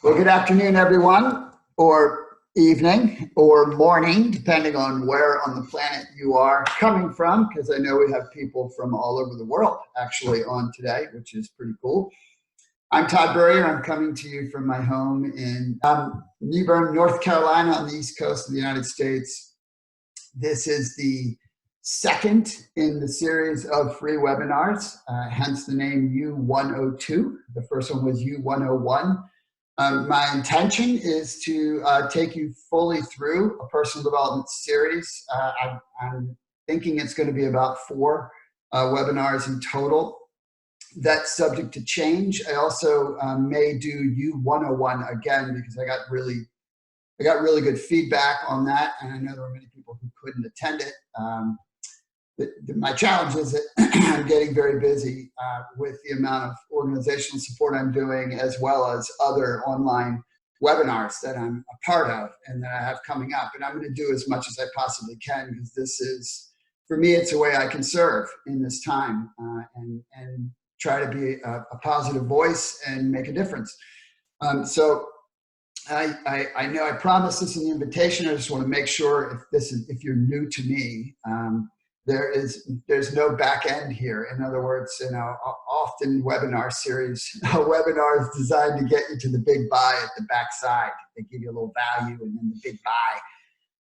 Well, good afternoon, everyone, or evening, or morning, depending on where on the planet you are coming from, because I know we have people from all over the world actually on today, which is pretty cool. I'm Todd Burrier. I'm coming to you from my home in New Bern, North Carolina, on the East Coast of the United States. This is the second in the series of free webinars, hence the name U102. The first one was U101. My intention is to take you fully through a personal development series. I'm thinking it's going to be about 4 webinars in total. That's subject to change. I also may do U101 again because I got really good feedback on that, and I know there were many people who couldn't attend it. My challenge is that I'm getting very busy with the amount of organizational support I'm doing, as well as other online webinars that I'm a part of and that I have coming up. And I'm going to do as much as I possibly can, because this is, for me, it's a way I can serve in this time and try to be a positive voice and make a difference. So I know I promised this in the invitation. I just want to make sure if you're new to me, there's no back end here. In other words, often webinar series, a webinar is designed to get you to the big buy at the backside. They give you a little value and then the big buy.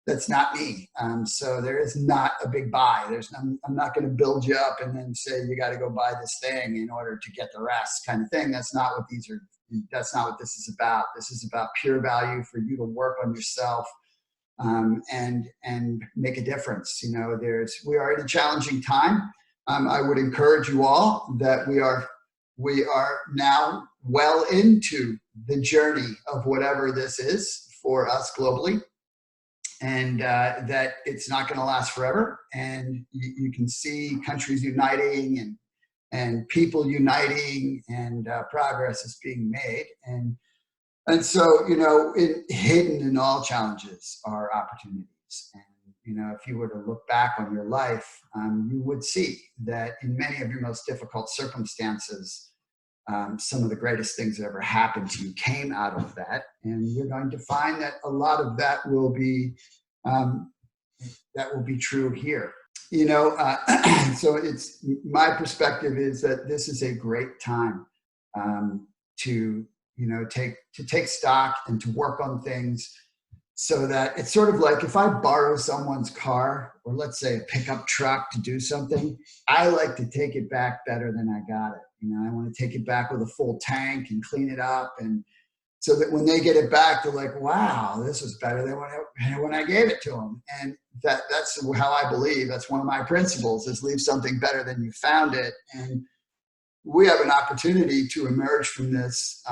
That's not me. So there is not a big buy. I'm not going to build you up and then say you got to go buy this thing in order to get the rest, kind of thing. That's not what That's not what this is about. This is about pure value for you to work on yourself. And make a difference. We are in a challenging time. I would encourage you all that we are now well into the journey of whatever this is for us globally, and that it's not going to last forever. And you can see countries uniting and people uniting, and progress is being made. And so, hidden in all challenges are opportunities. And, if you were to look back on your life, you would see that in many of your most difficult circumstances, some of the greatest things that ever happened to you came out of that. And you're going to find that a lot of that will be true here. So it's my perspective is that this is a great time to take stock and to work on things, so that it's sort of like if I borrow someone's car, or let's say a pickup truck, to do something, I like to take it back better than I got it. I want to take it back with a full tank and clean it up, and so that when they get it back, they're like, wow, this was better than when I gave it to them. And that's how I believe. That's one of my principles, is leave something better than you found it. And we have an opportunity to emerge from this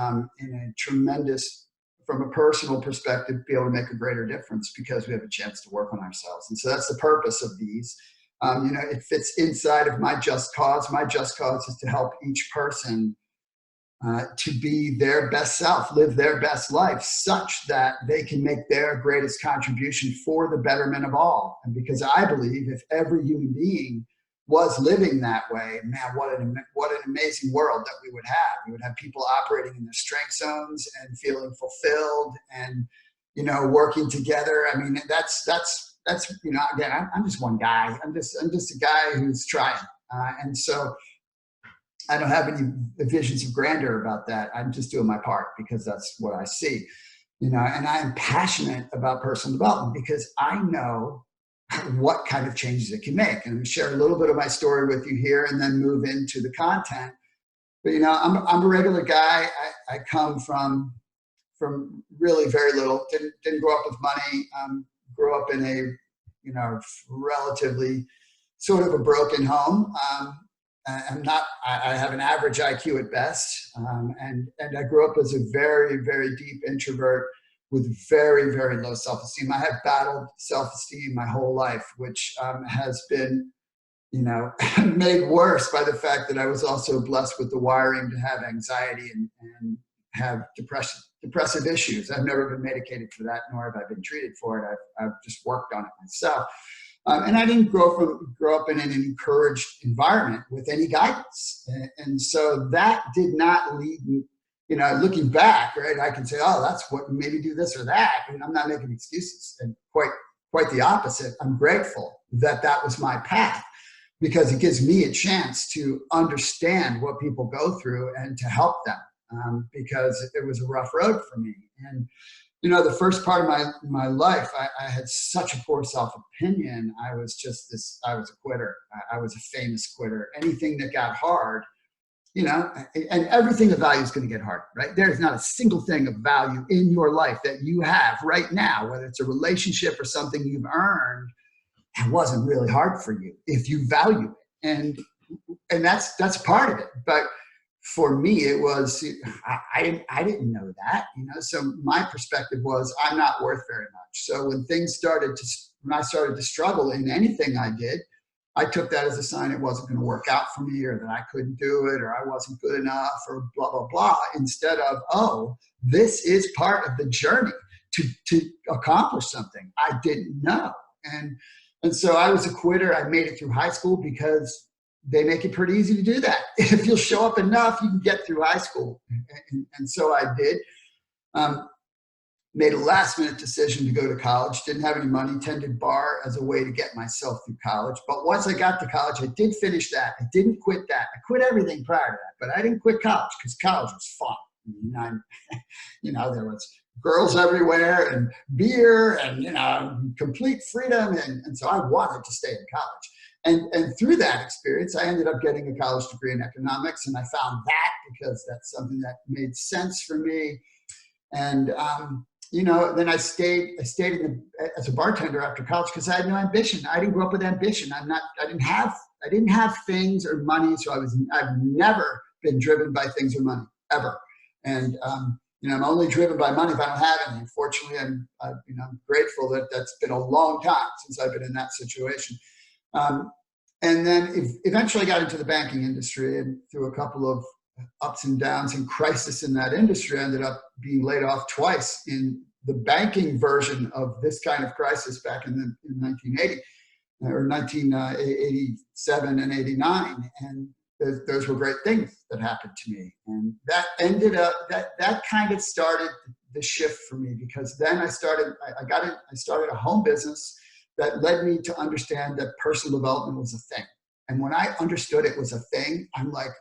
from a personal perspective, be able to make a greater difference, because we have a chance to work on ourselves. And so that's the purpose of these. It fits inside of my just cause. My just cause is to help each person to be their best self, live their best life, such that they can make their greatest contribution for the betterment of all. And because I believe if every human being was living that way, man, what an amazing world that we would have. We would have people operating in their strength zones and feeling fulfilled and, working together. I mean, that's again, I'm just one guy. I'm just a guy who's trying. And so I don't have any visions of grandeur about that. I'm just doing my part because that's what I see, and I am passionate about personal development because I know what kind of changes it can make. And I'm going to share a little bit of my story with you here and then move into the content. But, I'm a regular guy. I come from really very little, didn't grow up with money, grew up in a, relatively sort of a broken home. I have an average IQ at best. And I grew up as a very, very deep introvert with very, very low self-esteem. I have battled self-esteem my whole life, which has been, made worse by the fact that I was also blessed with the wiring to have anxiety and have depressive issues. I've never been medicated for that, nor have I been treated for it. I've just worked on it myself. And I didn't grow up in an encouraged environment with any guidance. And so that did not lead you know, looking back, right, I can say, oh, that's what, maybe do this or that. And I'm not making excuses. And quite the opposite. I'm grateful that that was my path, because it gives me a chance to understand what people go through and to help them, because it was a rough road for me. And, you know, the first part of my life, I had such a poor self-opinion. I was a quitter. I was a famous quitter. Anything that got hard, you know, and everything of value is going to get hard, right? There's not a single thing of value in your life that you have right now, whether it's a relationship or something you've earned, it wasn't really hard for you if you value it. And that's part of it. But for me, it was, I didn't know that, you know, so my perspective was I'm not worth very much. So when I started to struggle in anything I did, I took that as a sign it wasn't going to work out for me, or that I couldn't do it, or I wasn't good enough, or blah, blah, blah, instead of, oh, this is part of the journey to accomplish something I didn't know. And so I was a quitter. I made it through high school because they make it pretty easy to do that. If you'll show up enough, you can get through high school. And so I did. Made a last-minute decision to go to college. Didn't have any money. Attended bar as a way to get myself through college. But once I got to college, I did finish that. I didn't quit that. I quit everything prior to that. But I didn't quit college because college was fun. You know, there was girls everywhere and beer and, you know, complete freedom. And so I wanted to stay in college. And through that experience, I ended up getting a college degree in economics. And I found that because that's something that made sense for me. And, you know, then I stayed as a bartender after college because I had no ambition. I didn't grow up with ambition. I didn't have things or money. So I've never been driven by things or money, ever. And, you know, I'm only driven by money if I don't have any. Unfortunately, I'm grateful that that's been a long time since I've been in that situation. And then eventually got into the banking industry, and through a couple of ups and downs and crisis in that industry, I ended up being laid off twice in the banking version of this kind of crisis back in 1980 or 1987 and 89. And those were great things that happened to me. And that ended up, that kind of started the shift for me, because then I started a home business that led me to understand that personal development was a thing. And when I understood it was a thing, I'm like,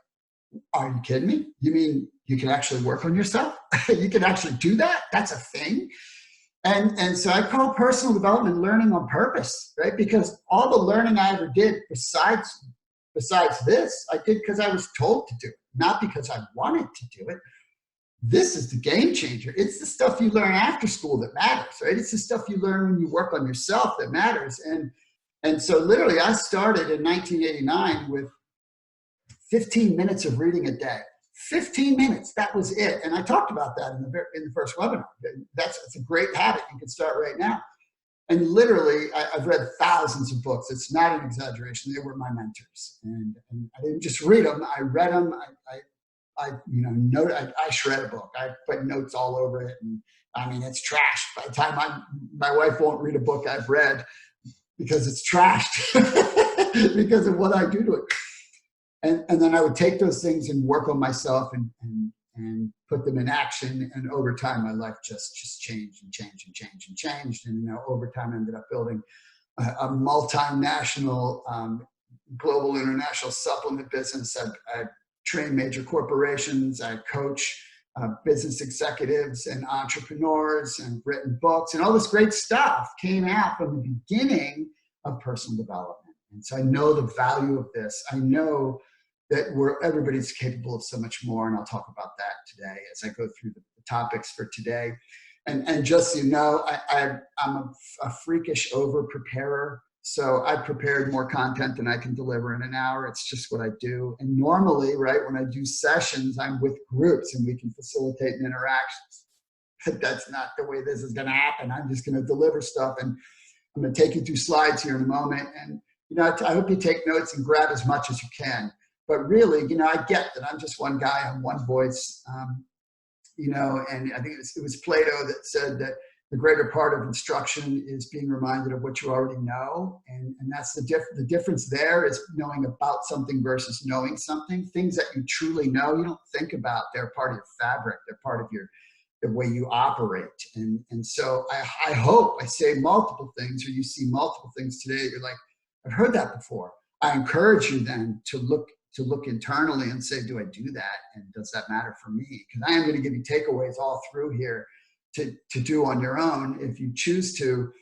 are you kidding me? You mean you can actually work on yourself? You can actually do that? That's a thing? And so I call personal development learning on purpose, right? Because all the learning I ever did besides this, I did because I was told to do it, not because I wanted to do it. This is the game changer. It's the stuff you learn after school that matters, right? It's the stuff you learn when you work on yourself that matters. And so literally I started in 1989 with 15 minutes of reading a day. 15 minutes, that was it. And I talked about that in the first webinar. It's a great habit. You can start right now. And literally, I've read thousands of books. It's not an exaggeration. They were my mentors. And I didn't just read them. I read them. I shred a book. I put notes all over it. And I mean, it's trashed. By the time my wife won't read a book I've read because it's trashed because of what I do to it. And then I would take those things and work on myself and put them in action. And over time, my life just changed and changed and changed and changed. And, you know, over time, I ended up building a multinational, global international supplement business. I train major corporations. I coach business executives and entrepreneurs, and written books, and all this great stuff came out from the beginning of personal development. And so I know the value of this. I know that everybody's capable of so much more, and I'll talk about that today as I go through the topics for today. And just so you know, I'm a freakish over-preparer, so I've prepared more content than I can deliver in an hour. It's just what I do. And normally, right, when I do sessions, I'm with groups and we can facilitate interactions. But that's not the way this is going to happen. I'm just going to deliver stuff, and I'm going to take you through slides here in a moment. And you know, I hope you take notes and grab as much as you can. But really, you know, I get that I'm just one guy, I'm one voice, you know, and I think it was Plato that said that the greater part of instruction is being reminded of what you already know. And that's the difference there is knowing about something versus knowing something. Things that you truly know, you don't think about. They're part of your fabric. They're part of the way you operate. And so I hope I say multiple things, or you see multiple things today that you're like, I've heard that before. I encourage you then to look internally and say, do I do that? And does that matter for me? Because I am going to give you takeaways all through here to do on your own if you choose to.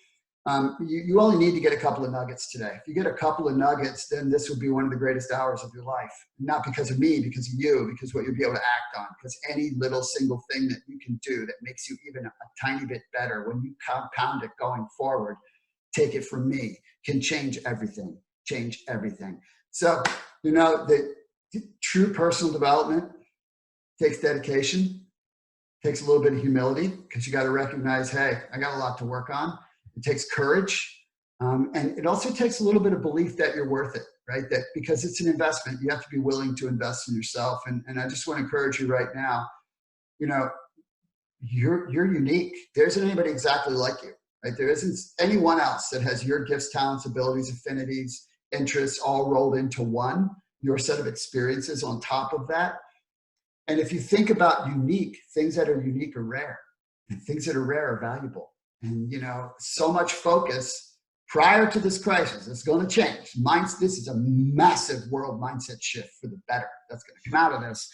You only need to get a couple of nuggets today. If you get a couple of nuggets, then this will be one of the greatest hours of your life. Not because of me, because of you, because what you'll be able to act on. Because any little single thing that you can do that makes you even a tiny bit better, when you compound it going forward, take it from me, can change everything. Change everything. So, the true personal development takes dedication, takes a little bit of humility, because you got to recognize, hey, I got a lot to work on. It takes courage. And it also takes a little bit of belief that you're worth it, right? That because it's an investment, you have to be willing to invest in yourself. And I just want to encourage you right now, you're unique. There isn't anybody exactly like you, right? There isn't anyone else that has your gifts, talents, abilities, affinities, interests all rolled into one, your set of experiences on top of that. And if you think about unique, things that are unique are rare, and things that are rare are valuable. And, so much focus prior to this crisis, it's going to change. This is a massive world mindset shift for the better that's going to come out of this.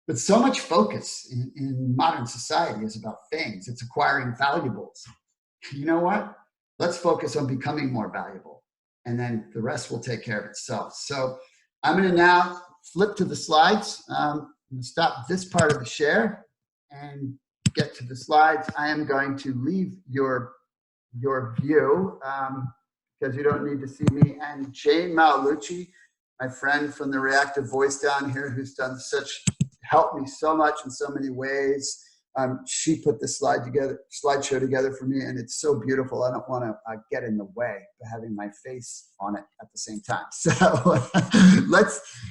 But so much focus in modern society is about things. It's acquiring valuables. You know what? Let's focus on becoming more valuable. And then the rest will take care of itself. So I'm going to now flip to the slides. I'm going to stop this part of the share and get to the slides. I am going to leave your view because you don't need to see me. And Jane Maulucci, my friend from the Reactive Voice down here, who's helped me so much in so many ways. She put the slideshow together for me, and it's so beautiful. I don't want to get in the way of having my face on it at the same time. So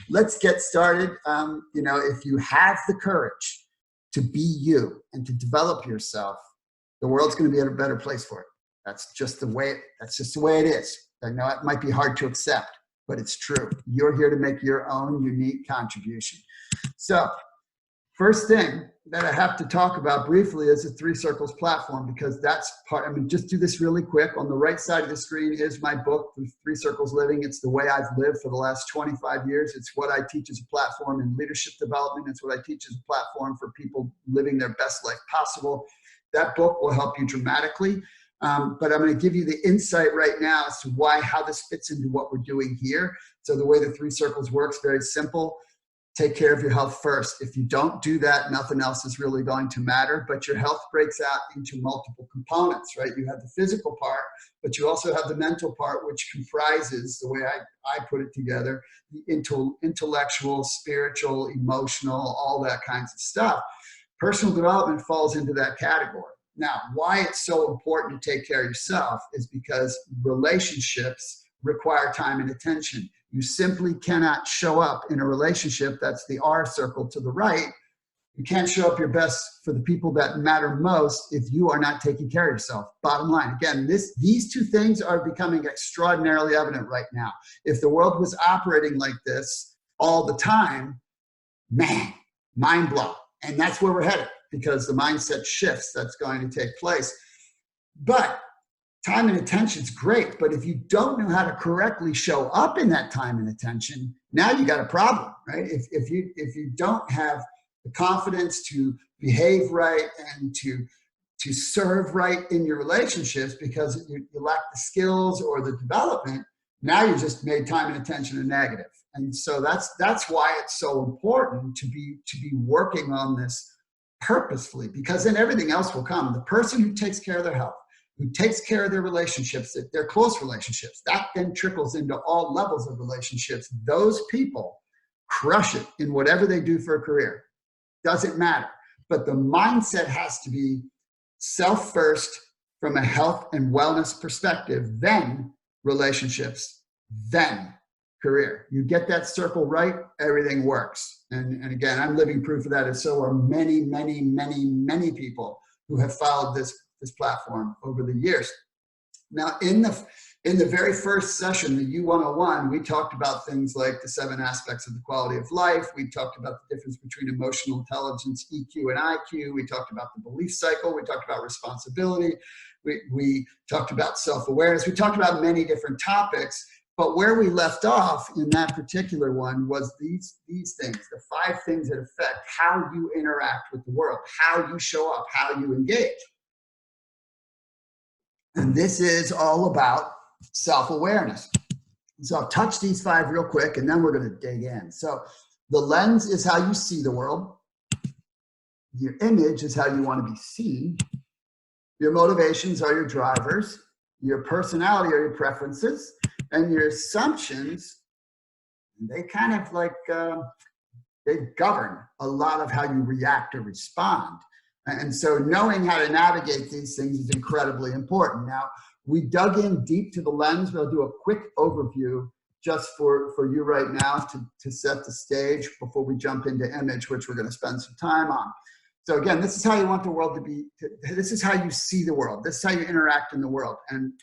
let's get started. If you have the courage to be you and to develop yourself, the world's going to be at a better place for it. That's just the way it is. I know it might be hard to accept, but it's true. You're here to make your own unique contribution. So first thing that I have to talk about briefly is the Three Circles platform, because that's part. Just do this really quick. On the right side of the screen is my book, Three Circles Living. It's the way I've lived for the last 25 years. It's what I teach as a platform in leadership development. It's what I teach as a platform for people living their best life possible. That book will help you dramatically. But I'm going to give you the insight right now as to how this fits into what we're doing here. So the way the Three Circles works, very simple. Take care of your health first. If you don't do that, nothing else is really going to matter. But your health breaks out into multiple components, right? You have the physical part, but you also have the mental part, which comprises, the way I put it together, the intellectual, spiritual, emotional, all that kinds of stuff. Personal development falls into that category. Now, why it's so important to take care of yourself is because relationships require time and attention. You simply cannot show up in a relationship, that's the R circle to the right. You can't show up your best for the people that matter most if you are not taking care of yourself. Bottom line. Again, these two things are becoming extraordinarily evident right now. If the world was operating like this all the time, man, mind blow. And that's where we're headed, because the mindset shifts that's going to take place. But time and attention is great, but if you don't know how to correctly show up in that time and attention, now you got a problem, right? If you don't have the confidence to behave right and to serve right in your relationships because you lack the skills or the development, now you just made time and attention a negative. And so that's why it's so important to be working on this purposefully, because then everything else will come. The person who takes care of their health, who takes care of their relationships, their close relationships, that then trickles into all levels of relationships. Those people crush it in whatever they do for a career. Doesn't matter. But the mindset has to be self first from a health and wellness perspective, then relationships, then career. You get that circle right, everything works. And again, I'm living proof of that, and so are many, many, many, many people who have followed this this platform over the years. Now, in the very first session, the U101, we talked about things like the 7 aspects of the quality of life. We talked about the difference between emotional intelligence, EQ, and IQ. We talked about the belief cycle. We talked about responsibility. We talked about self-awareness. We talked about many different topics. But where we left off in that particular one was these things, the 5 things that affect how you interact with the world, how you show up, how you engage. And this is all about self-awareness. So I'll touch these 5 real quick, and then we're going to dig in. So the lens is how you see the world. Your image is how you want to be seen. Your motivations are your drivers. Your personality are your preferences. And your assumptions, they kind of like, they govern a lot of how you react or respond. And so knowing how to navigate these things is incredibly important. Now, we dug in deep to the lens. We'll do a quick overview just for you right now to set the stage before we jump into image, which we're going to spend some time on. So again, this is how you want the world to be. This is how you see the world. This is how you interact in the world. And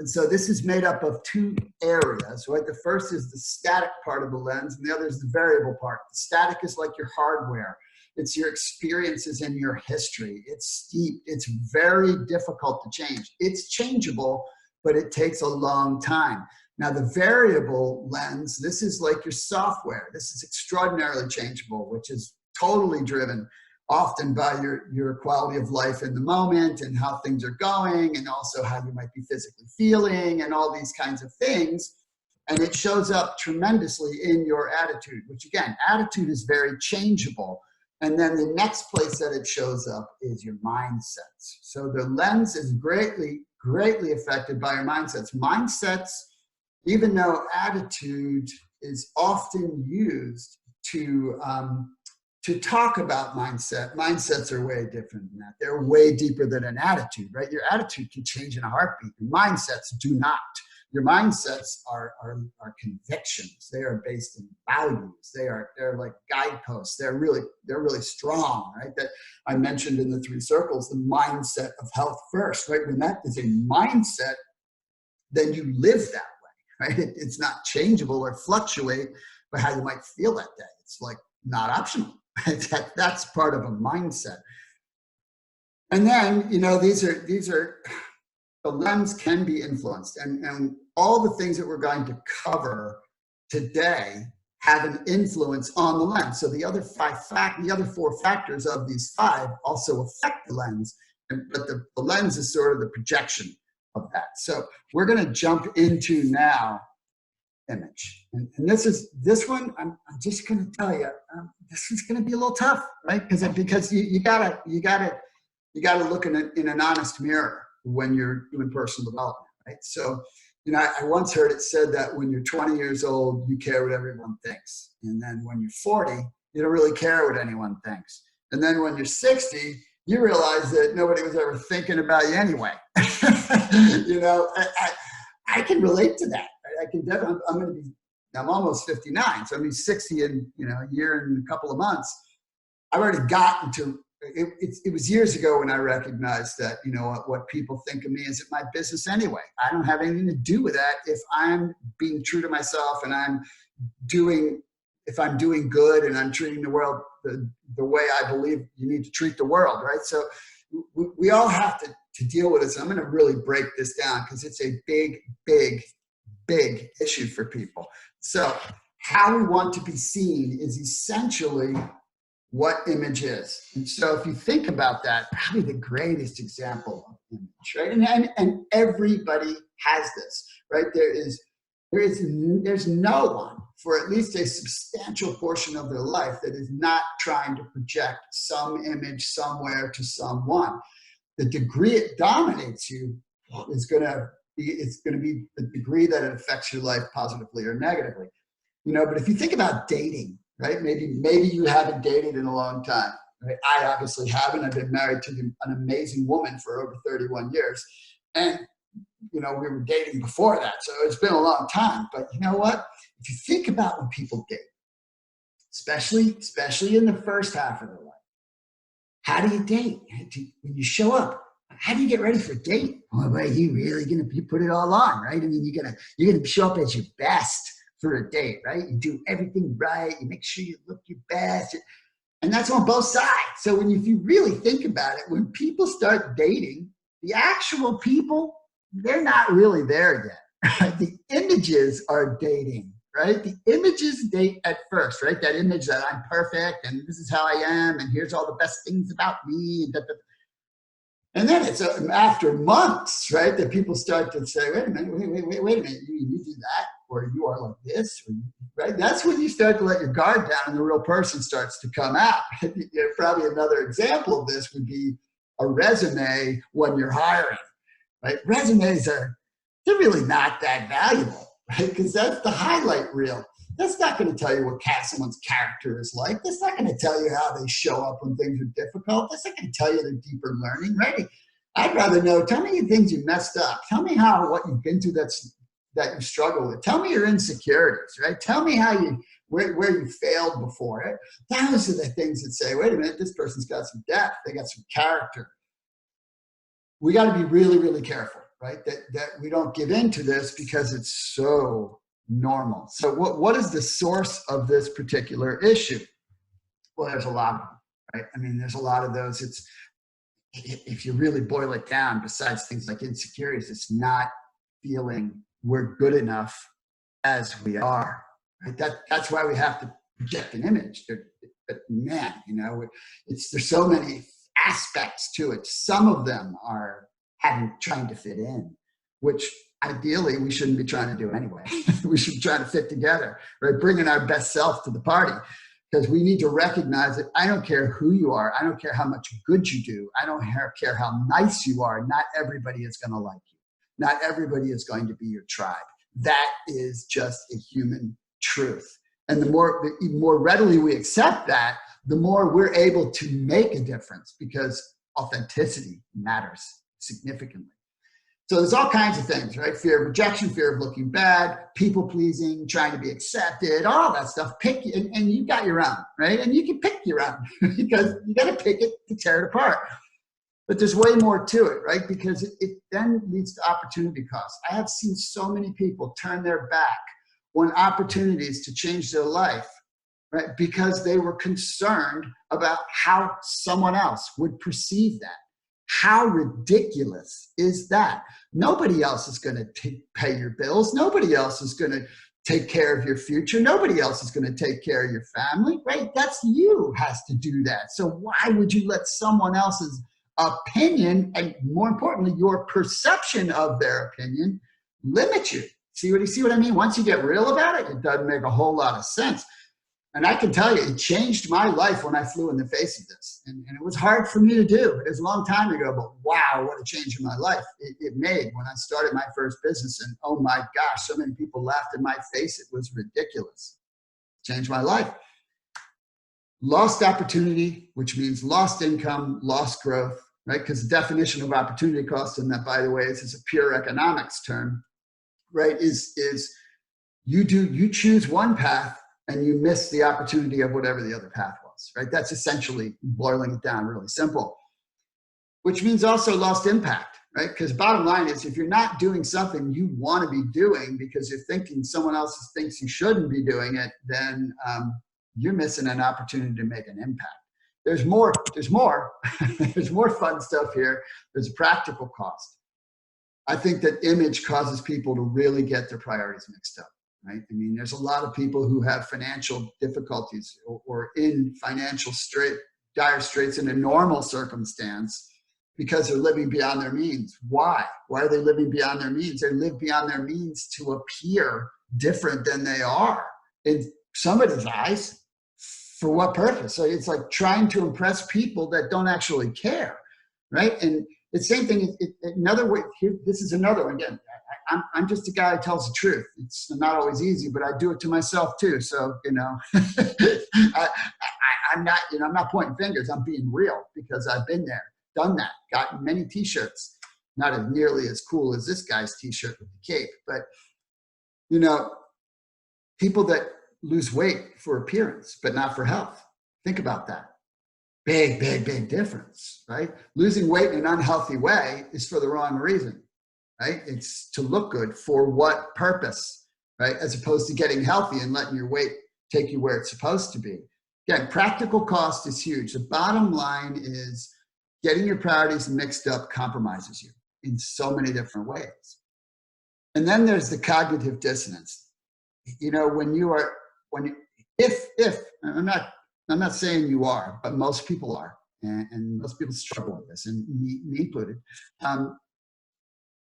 so this is made up of 2 areas, right? The first is the static part of the lens, and the other is the variable part. The static is like your hardware. It's your experiences and your history. It's steep. It's very difficult to change. It's changeable, but it takes a long time. Now, the variable lens, this is like your software. This is extraordinarily changeable, which is totally driven often by your quality of life in the moment and how things are going, and also how you might be physically feeling and all these kinds of things. And it shows up tremendously in your attitude, which again, attitude is very changeable. And then the next place that it shows up is your mindsets. So the lens is greatly affected by your mindsets. Mindsets, even though attitude is often used to talk about mindsets are way different than that. They're way deeper than an attitude, right? Your attitude can change in a heartbeat. Your mindsets do not. Your mindsets are convictions. They are based in values. They're like guideposts. They're really strong, right? That I mentioned in the 3 circles, the mindset of health first, right? When that is a mindset, then you live that way, right? It's not changeable or fluctuate by how you might feel that day. It's like not optional. That's part of a mindset. And then, these are the lens can be influenced, and all the things that we're going to cover today have an influence on the lens. So the other 4 factors of these 5 also affect the lens, but the lens is sort of the projection of that. So we're going to jump into now image, and this one. I'm just going to tell you, this is going to be a little tough, right? Because you gotta look in an honest mirror when you're doing personal development, right? So, I once heard it said that when you're 20 years old, you care what everyone thinks, and then when you're 40, you don't really care what anyone thinks, and then when you're 60, you realize that nobody was ever thinking about you anyway. I can relate to that. I can definitely. I'm almost 59, so I'm 60 in a year and a couple of months. I've already gotten to it. It was years ago when I recognized that what people think of me isn't my business anyway. I don't have anything to do with that if I'm being true to myself and if I'm doing good and I'm treating the world the way I believe you need to treat the world, right? So we all have to deal with this. I'm going to really break this down because it's a big issue for people. So how we want to be seen is essentially what image is. And so if you think about that, probably the greatest example of image, right? And everybody has this, right? There's no one for at least a substantial portion of their life that is not trying to project some image somewhere to someone. The degree it dominates you is going to be the degree that it affects your life positively or negatively. But if you think about dating, right? Maybe you haven't dated in a long time. Right? I obviously haven't. I've been married to an amazing woman for over 31 years. And, we were dating before that. So it's been a long time. But you know what? If you think about when people date, especially in the first half of their life, how do you date? When you show up, How do you get ready for a date? Oh, well, you really gonna put it all on, right? I mean, you're gonna show up as your best for a date, right? You do everything right. You make sure you look your best, and that's on both sides. So if you really think about it, when people start dating, the actual people, they're not really there yet. Right? The images are dating, right? The images date at first, right? That image that I'm perfect and this is how I am and here's all the best things about me. And then it's after months, right, that people start to say, wait a minute, wait a minute, you do that, or you are like this, right? That's when you start to let your guard down and the real person starts to come out. Probably another example of this would be a resume when you're hiring, right? Resumes they're really not that valuable, right? Because that's the highlight reel. That's not going to tell you what someone's character is like. That's not going to tell you how they show up when things are difficult. That's not going to tell you their deeper learning, right? I'd rather know, tell me the things you messed up. Tell me what you've been through that you struggle with. Tell me your insecurities, right? Tell me where you failed before. Right? Those are the things that say, wait a minute, this person's got some depth. They got some character. We got to be really, really careful, right? That we don't give in to this because it's so normal. So what is the source of this particular issue? Well, there's a lot of them, right? I mean, there's a lot of those. If you really boil it down, besides things like insecurities, it's not feeling we're good enough as we are. Right? That's why we have to project an image. But man, there's so many aspects to it. Some of them are trying to fit in, which ideally we shouldn't be trying to do anyway. We should be trying to fit together, right? Bringing our best self to the party, because we need to recognize that I don't care who you are. I don't care how much good you do. I don't care how nice you are. Not everybody is going to like you. Not everybody is going to be your tribe. That is just a human truth. And the more readily we accept that, the more we're able to make a difference, because authenticity matters significantly. So there's all kinds of things, right? Fear of rejection, fear of looking bad, people pleasing, trying to be accepted, all that stuff. Pick, and you got your own, right? And you can pick your own because you got to pick it to tear it apart. But there's way more to it, right? Because it then leads to opportunity costs. I have seen so many people turn their back on opportunities to change their life, right? Because they were concerned about how someone else would perceive that. How ridiculous is that? Nobody else is going to pay your bills. Nobody else is going to take care of your future. Nobody else is going to take care of your family, right? That's you has to do that. So why would you let someone else's opinion, and more importantly, your perception of their opinion, limit you? See what I mean? Once you get real about it, it doesn't make a whole lot of sense. And I can tell you, it changed my life when I flew in the face of this. And it was hard for me to do. It was a long time ago, but wow, what a change in my life it made when I started my first business. And oh my gosh, so many people laughed in my face. It was ridiculous. Changed my life. Lost opportunity, which means lost income, lost growth, right? Because the definition of opportunity cost, and that, by the way, is a pure economics term, right? Is you choose one path and you miss the opportunity of whatever the other path was, right? That's essentially boiling it down really simple, which means also lost impact, right? Because bottom line is, if you're not doing something you want to be doing because you're thinking someone else thinks you shouldn't be doing it, then you're missing an opportunity to make an impact. There's more, there's more fun stuff here. There's a practical cost. I think that image causes people to really get their priorities mixed up. Right? I mean, there's a lot of people who have financial difficulties or in financial dire straits in a normal circumstance because they're living beyond their means. Why? Why are they living beyond their means? They live beyond their means to appear different than they are in somebody's eyes. For what purpose? So it's like trying to impress people that don't actually care, right? And it's the same thing. Another way, this is another one again. I'm just a guy who tells the truth. It's not always easy, but I do it to myself too. So, I'm not pointing fingers. I'm being real because I've been there, done that, gotten many t-shirts, not as nearly as cool as this guy's t-shirt with the cape, but people that lose weight for appearance, but not for health. Think about that. Big, big, big difference, right? Losing weight in an unhealthy way is for the wrong reason, right? It's to look good. For what purpose, right? As opposed to getting healthy and letting your weight take you where it's supposed to be. Again, practical cost is huge. The bottom line is getting your priorities mixed up compromises you in so many different ways. And then there's the cognitive dissonance. You know, if I'm not saying you are, but most people are, and most people struggle with this, and me included.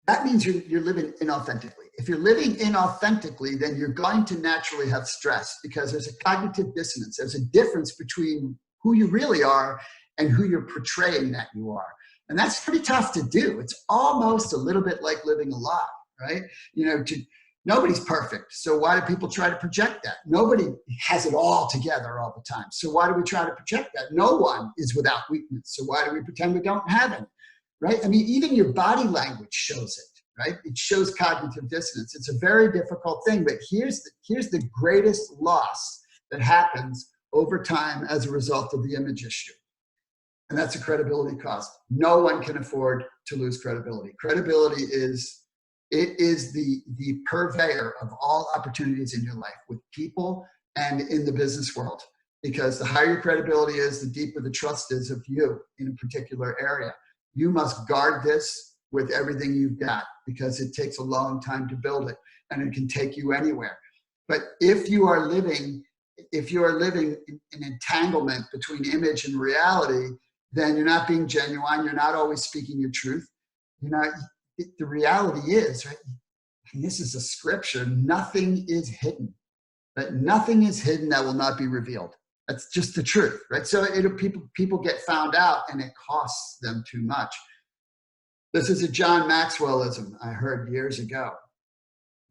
That means you're living inauthentically. If you're living inauthentically, then you're going to naturally have stress because there's a cognitive dissonance. There's a difference between who you really are and who you're portraying that you are. And that's pretty tough to do. It's almost a little bit like living a lie, right? You know, nobody's perfect. So why do people try to project that? Nobody has it all together all the time. So why do we try to project that? No one is without weakness. So why do we pretend we don't have any? Right? I mean, even your body language shows it, right? It shows cognitive dissonance. It's a very difficult thing, but here's the greatest loss that happens over time as a result of the image issue. And that's a credibility cost. No one can afford to lose credibility. Credibility is the purveyor of all opportunities in your life with people and in the business world. Because the higher your credibility is, the deeper the trust is of you in a particular area. You must guard this with everything you've got because it takes a long time to build it and it can take you anywhere. But if you are living in entanglement between image and reality, then you're not being genuine. You're not always speaking your truth. The reality is, right? And this is a scripture. Nothing is hidden. Right? Nothing is hidden that will not be revealed. That's just the truth, right? So people get found out and it costs them too much. This is a John Maxwellism I heard years ago.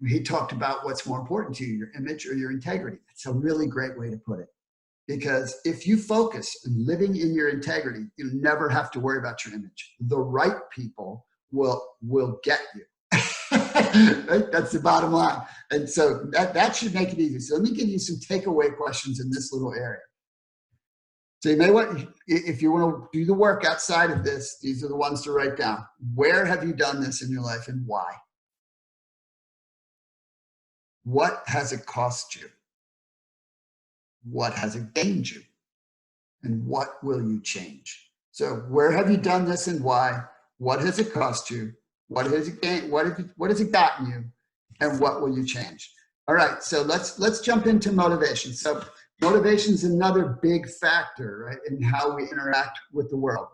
He talked about what's more important to you, your image or your integrity. It's a really great way to put it. Because if you focus on living in your integrity, you never have to worry about your image. The right people will get you. Right? That's the bottom line. And so that should make it easy. So let me give you some takeaway questions in this little area. So you may want, if you want to do the work outside of this, these are the ones to write down. Where have you done this in your life and why? What has it cost you? What has it gained you? And what will you change? So where have you done this and why? What has it cost you? What has it gained? What has it gotten you? And what will you change? All right, so let's jump into motivation. So motivation is another big factor, right, in how we interact with the world.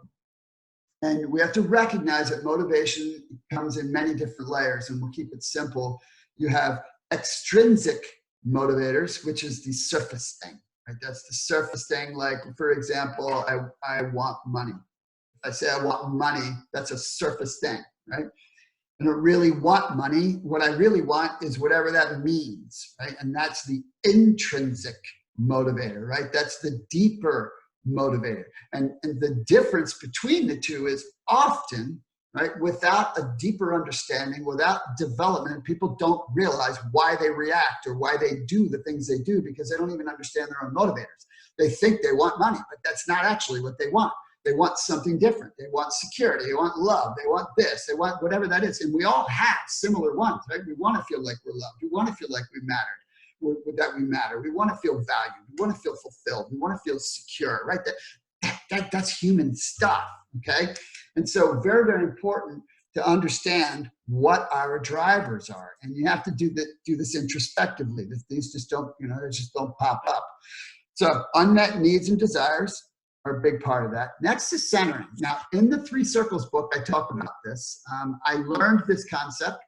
And we have to recognize that motivation comes in many different layers, and we'll keep it simple. You have extrinsic motivators, which is the surface thing, right? That's the surface thing. Like, for example, I want money. If I say I want money, that's a surface thing, right? I don't really want money. What I really want is whatever that means, right? And that's the intrinsic motivator, right? That's the deeper motivator. And the difference between the two is often, right, without a deeper understanding, without development, people don't realize why they react or why they do the things they do because they don't even understand their own motivators. They think they want money, but that's not actually what they want. They want something different. They want security. They want love. They want this. They want whatever that is. And we all have similar ones, right? We want to feel like we're loved. We want to feel like we mattered, that we matter. We want to feel valued. We want to feel fulfilled. We want to feel secure, right? That's human stuff, okay? And so very, very important to understand what our drivers are. And you have to do this introspectively. These just don't, they just don't pop up. So unmet needs and desires are a big part of that. Next is centering. Now, in the Three Circles book, I talk about this. I learned this concept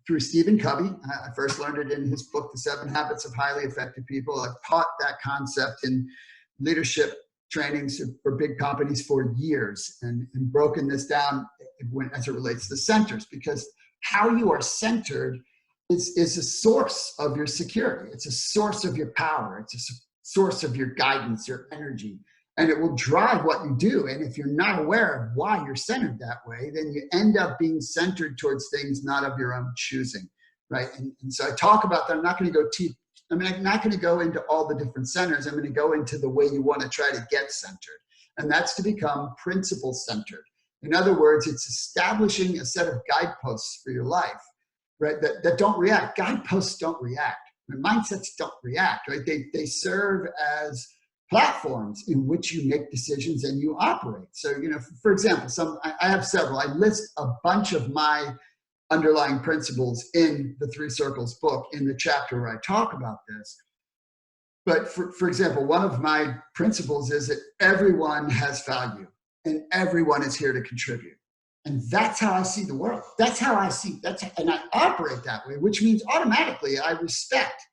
through Stephen Covey. I first learned it in his book, The 7 Habits of Highly Effective People. I've taught that concept in leadership trainings for big companies for years and broken this down as it relates to centers, because how you are centered is a source of your security. It's a source of your power. It's a source of your guidance, your energy, and it will drive what you do. And if you're not aware of why you're centered that way, then you end up being centered towards things not of your own choosing, right? And so I talk about that. I'm not going to go into all the different centers. I'm going to go into the way you want to try to get centered. and that's to become principle-centered. In other words, it's establishing a set of guideposts for your life, right, that don't react. Guideposts don't react. Mindsets don't react, right? They serve as platforms in which you make decisions and you operate. So, for example, I have several. I list a bunch of my underlying principles in the Three Circles book in the chapter where I talk about this. But for example, one of my principles is that everyone has value and everyone is here to contribute. And that's how I see the world. That's how I see, and I operate that way, which means automatically I respect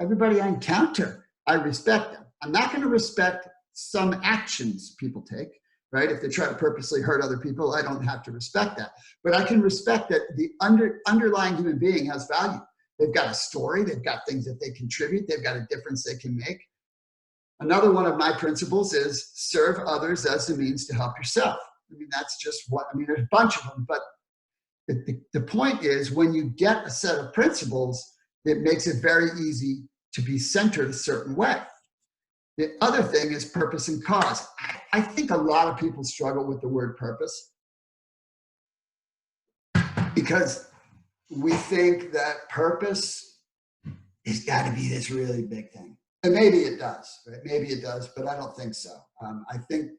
everybody I encounter. I respect them. I'm not going to respect some actions people take, right? If they try to purposely hurt other people, I don't have to respect that. But I can respect that the underlying human being has value. They've got a story. They've got things that they contribute. They've got a difference they can make. Another one of my principles is serve others as the means to help yourself. That's just there's a bunch of them. But the point is, when you get a set of principles, it makes it very easy to be centered a certain way. The other thing is purpose and cause. I think a lot of people struggle with the word purpose because we think that purpose has got to be this really big thing. And maybe it does, right? Maybe it does, but I don't think so. I think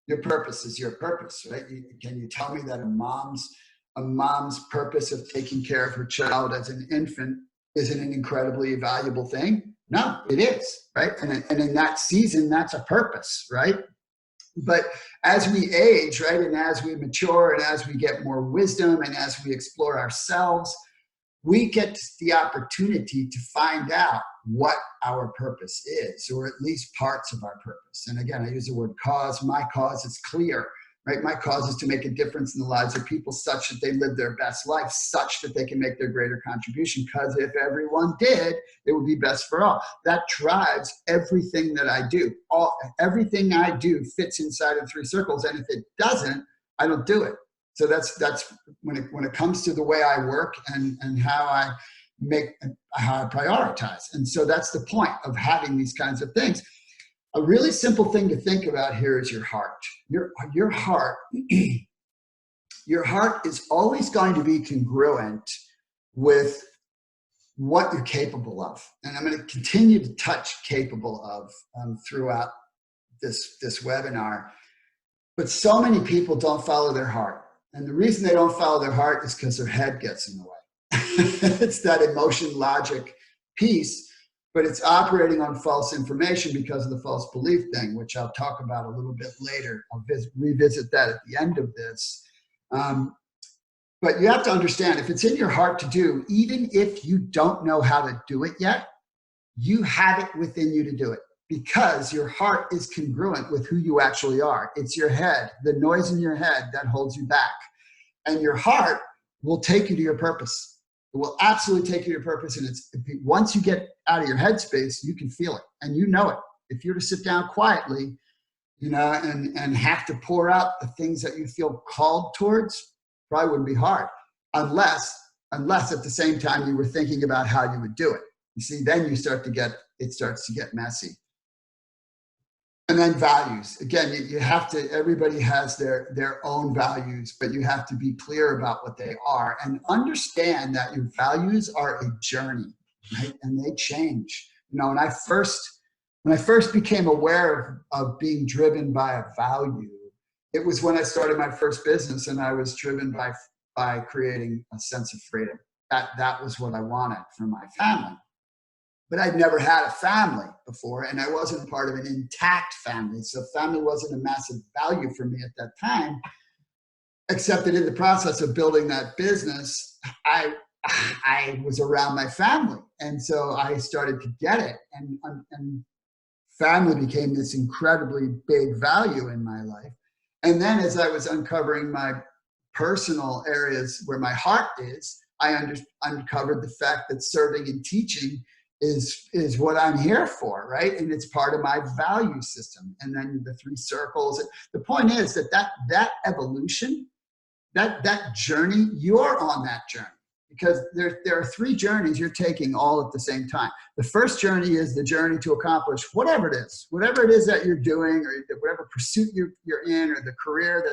your purpose is your purpose, right? Can you tell me that a mom's purpose of taking care of her child as an infant isn't an incredibly valuable thing? No, it is, right? And in that season, that's a purpose, right? But as we age, right, and as we mature and as we get more wisdom and as we explore ourselves, we get the opportunity to find out what our purpose is, or at least parts of our purpose. And again, I use the word cause. My cause is clear, right? My cause is to make a difference in the lives of people such that they live their best life, such that they can make their greater contribution. Because if everyone did, it would be best for all. That drives everything that I do. Everything I do fits inside of Three Circles. And if it doesn't, I don't do it. So that's when it comes to the way I work and how I prioritize. And so that's the point of having these kinds of things. A really simple thing to think about here is your heart. Your heart, your heart is always going to be congruent with what you're capable of. And I'm going to continue to touch capable of throughout this webinar. But so many people don't follow their heart. And the reason they don't follow their heart is because their head gets in the way. It's that emotion logic piece, but it's operating on false information because of the false belief thing, which I'll talk about a little bit later. I'll revisit that at the end of this. But you have to understand, if it's in your heart to do, even if you don't know how to do it yet, you have it within you to do it because your heart is congruent with who you actually are. It's your head, the noise in your head that holds you back. And your heart will take you to your purpose. It will absolutely take you to your purpose. And once you get out of your headspace, you can feel it and you know it. If you were to sit down quietly, and have to pour out the things that you feel called towards, probably wouldn't be hard, unless at the same time you were thinking about how you would do it. You see, then it starts to get messy. And then values. Again, you have to, everybody has their own values, but you have to be clear about what they are and understand that your values are a journey, right? And they change. When I first became aware of being driven by a value, it was when I started my first business and I was driven by creating a sense of freedom. That was what I wanted for my family. But I'd never had a family before, and I wasn't part of an intact family. So family wasn't a massive value for me at that time, except that in the process of building that business, I was around my family. And so I started to get it. And family became this incredibly big value in my life. And then as I was uncovering my personal areas where my heart is, I uncovered the fact that serving and teaching is what I'm here for, right? And it's part of my value system. And then the Three Circles. The point is that evolution, that journey, you're on that journey. because there are three journeys you're taking all at the same time. The first journey is the journey to accomplish whatever it is that you're doing, or whatever pursuit you're in, or the career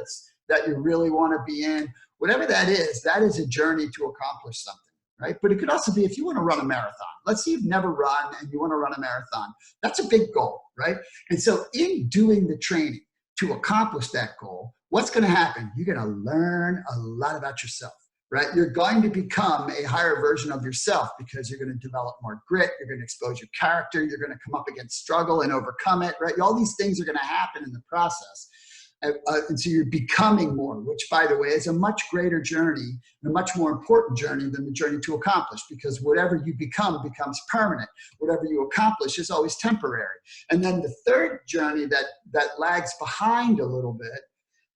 that you really want to be in. Whatever that is a journey to accomplish something. Right? But it could also be if you want to run a marathon. Let's say you've never run and you want to run a marathon. That's a big goal, right? And so in doing the training to accomplish that goal, what's going to happen? You're going to learn a lot about yourself, right? You're going to become a higher version of yourself because you're going to develop more grit. You're going to expose your character. You're going to come up against struggle and overcome it, right? All these things are going to happen in the process. And so you're becoming more, which, by the way, is a much greater journey, and a much more important journey than the journey to accomplish, because whatever you become becomes permanent. Whatever you accomplish is always temporary. And then the third journey that lags behind a little bit,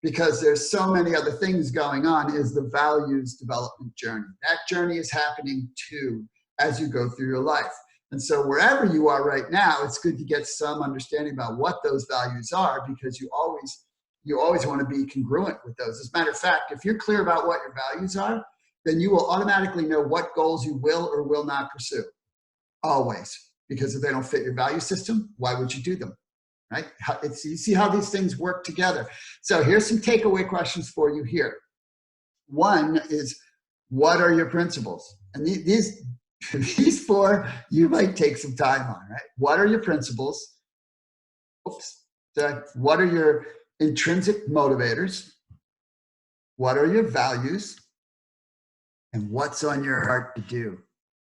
because there's so many other things going on, is the values development journey. That journey is happening too as you go through your life. And so wherever you are right now, it's good to get some understanding about what those values are, because you always want to be congruent with those. As a matter of fact, if you're clear about what your values are, then you will automatically know what goals you will or will not pursue. Always. Because if they don't fit your value system, why would you do them? Right? You see how these things work together. So here's some takeaway questions for you here. One is, what are your principles? And these four, you might take some time on, right? What are your principles? What are your intrinsic motivators? What are your values? And what's on your heart to do?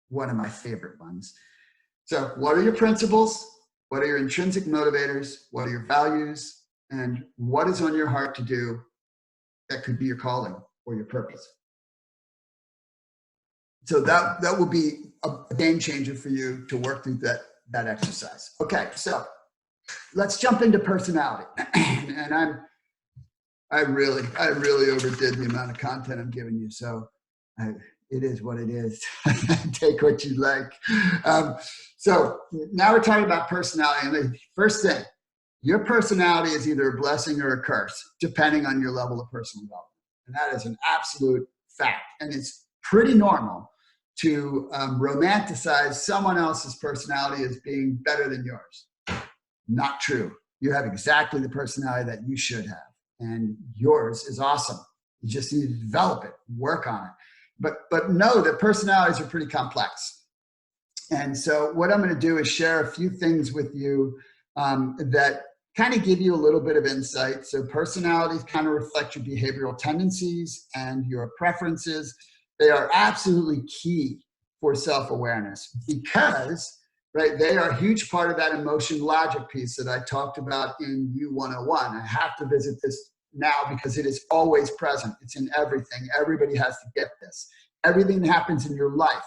One of my favorite ones. So what are your principles? What are your intrinsic motivators? What are your values? And what is on your heart to do? That could be your calling or your purpose. So that will be a game changer for you to work through that exercise. Okay, so let's jump into personality. And I really overdid the amount of content I'm giving you. So it is what it is. Take what you like. So now we're talking about personality. And the first thing, your personality is either a blessing or a curse, depending on your level of personal development. And that is an absolute fact. And it's pretty normal to romanticize someone else's personality as being better than yours. Not true. You have exactly the personality that you should have. And yours is awesome. You just need to develop it, work on it. But know that personalities are pretty complex. And so what I'm going to do is share a few things with you that kind of give you a little bit of insight. So personalities kind of reflect your behavioral tendencies and your preferences. They are absolutely key for self-awareness because, right, they are a huge part of that emotion logic piece that I talked about in U101. I have to visit this now because it is always present. It's in everything. Everybody has to get this. Everything that happens in your life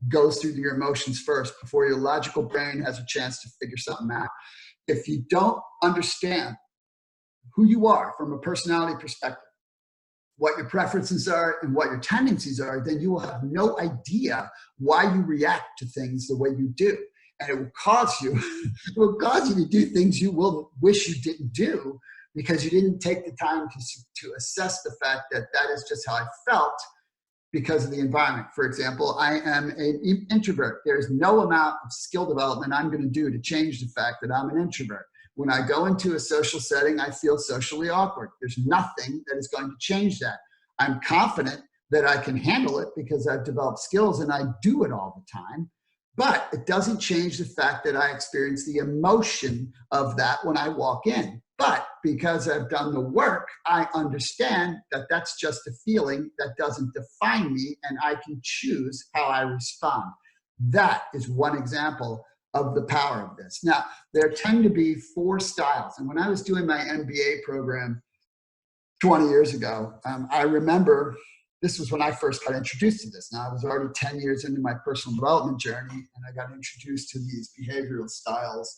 goes through your emotions first before your logical brain has a chance to figure something out. If you don't understand who you are from a personality perspective, what your preferences are and what your tendencies are, then you will have no idea why you react to things the way you do. And it will cause you to do things you will wish you didn't do because you didn't take the time to assess the fact that that is just how I felt because of the environment. For example, I am an introvert. There's no amount of skill development I'm going to do to change the fact that I'm an introvert. When I go into a social setting, I feel socially awkward. There's nothing that is going to change that. I'm confident that I can handle it because I've developed skills and I do it all the time. But it doesn't change the fact that I experience the emotion of that when I walk in. But because I've done the work, I understand that that's just a feeling that doesn't define me and I can choose how I respond. That is one example of the power of this. Now, there tend to be 4 styles. And when I was doing my MBA program 20 years ago, I remember this was when I first got introduced to this. Now, I was already 10 years into my personal development journey, and I got introduced to these behavioral styles.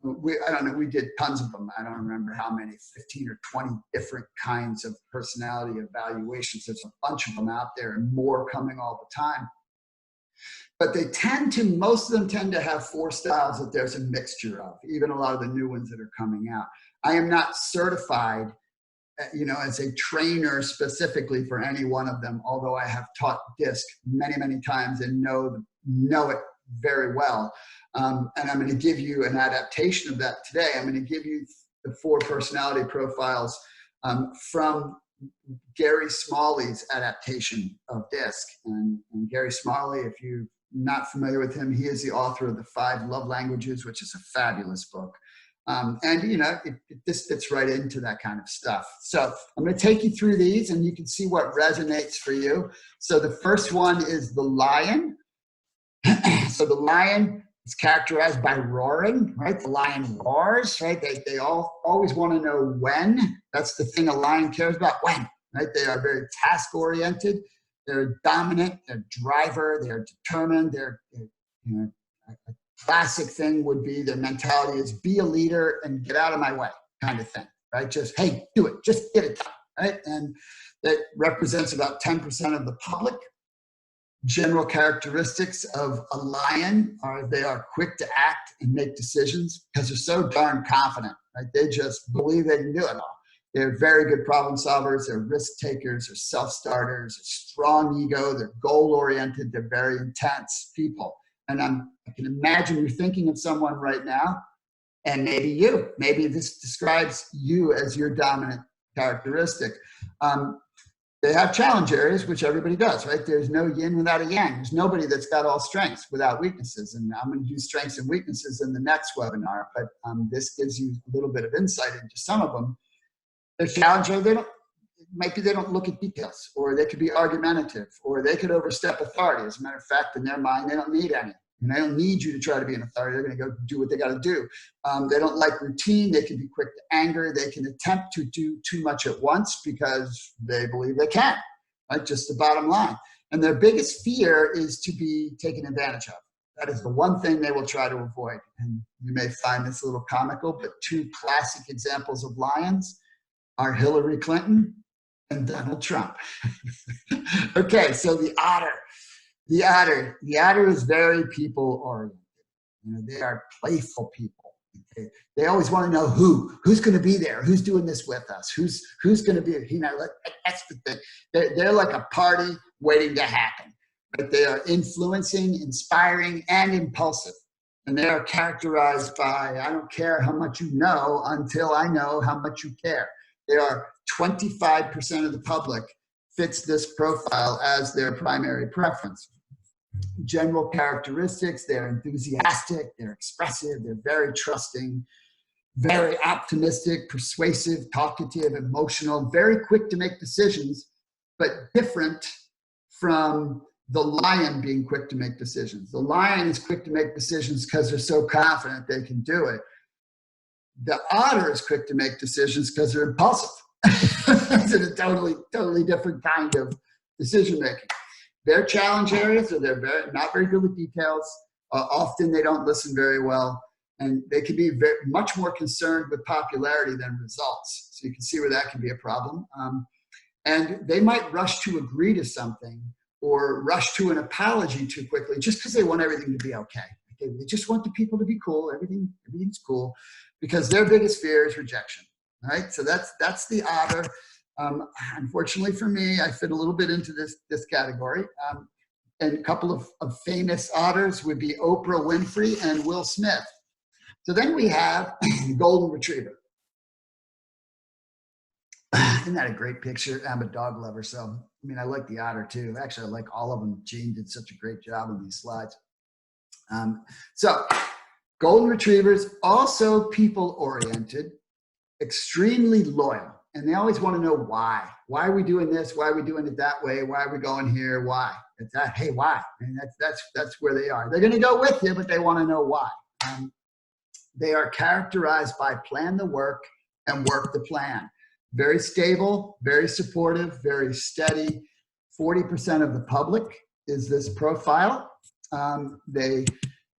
I don't know, we did tons of them. I don't remember how many, 15 or 20 different kinds of personality evaluations. There's a bunch of them out there and more coming all the time. But most of them tend to have 4 styles that there's a mixture of, even a lot of the new ones that are coming out. I am not certified as a trainer specifically for any one of them, although I have taught DISC many, many times and know it very well. And I'm going to give you an adaptation of that today. I'm going to give you the 4 personality profiles from Gary Smalley's adaptation of DISC. And Gary Smalley, if you're not familiar with him, he is the author of The 5 Love Languages, which is a fabulous book. This fits right into that kind of stuff. So I'm going to take you through these and you can see what resonates for you. So the first one is the lion. So the lion is characterized by roaring, right? The lion roars, right? They always want to know when. That's the thing a lion cares about, when, right? They are very task-oriented. They're dominant, they're driver, they're determined, a classic thing would be their mentality is be a leader and get out of my way kind of thing, right? Just, hey, do it, just get it done, right? And that represents about 10% of the public. General characteristics of a lion are they are quick to act and make decisions because they're so darn confident, right? They just believe they can do it all. They're very good problem solvers. They're risk takers. They're self-starters. They're strong ego. They're goal-oriented. They're very intense people. And I can imagine you're thinking of someone right now, and maybe this describes you as your dominant characteristic. They have challenge areas, which everybody does, right? There's no yin without a yang. There's nobody that's got all strengths without weaknesses. And I'm going to do strengths and weaknesses in the next webinar, but this gives you a little bit of insight into some of them. Their challenge area, they don't look at details, or they could be argumentative, or they could overstep authority. As a matter of fact, in their mind, they don't need any. And they don't need you to try to be an authority. They're going to go do what they got to do. They don't like routine. They can be quick to anger. They can attempt to do too much at once because they believe they can, right? Just the bottom line. And their biggest fear is to be taken advantage of. That is the one thing they will try to avoid. And you may find this a little comical, but 2 classic examples of lions are Hillary Clinton and Donald Trump. Okay, so the otter. The otter is very people-oriented. They are playful people. They always want to know who's going to be there, who's doing this with us, who's going to be, that's the thing. They're like a party waiting to happen. But they are influencing, inspiring, and impulsive. And they are characterized by, I don't care how much you know until I know how much you care. They are 25% of the public fits this profile as their primary preference. General characteristics, they're enthusiastic, they're expressive, they're very trusting, very optimistic, persuasive, talkative, emotional, very quick to make decisions, but different from the lion being quick to make decisions. The lion is quick to make decisions because they're so confident they can do it. The otter is quick to make decisions because they're impulsive. It's a totally different kind of decision making. Their challenge areas are they're not very good with details. Often they don't listen very well, and they can be much more concerned with popularity than results. So you can see where that can be a problem. And they might rush to agree to something or rush to an apology too quickly just because they want everything to be okay. They just want the people to be cool. Everything's cool because their biggest fear is rejection. All right, so that's the otter. Unfortunately for me, I fit a little bit into this category. And a couple of famous otters would be Oprah Winfrey and Will Smith. So then we have Golden Retriever. Isn't that a great picture? I'm a dog lover, so I like the otter too. Actually, I like all of them. Gene did such a great job on these slides. So Golden Retrievers, also people-oriented, extremely loyal. And they always want to know why. Why are we doing this? Why are we doing it that way? Why are we going here? Why? It's that, hey, why? And that's where they are. They're going to go with you, but they want to know why. They are characterized by plan the work and work the plan. Very stable, very supportive, very steady. 40% of the public is this profile. They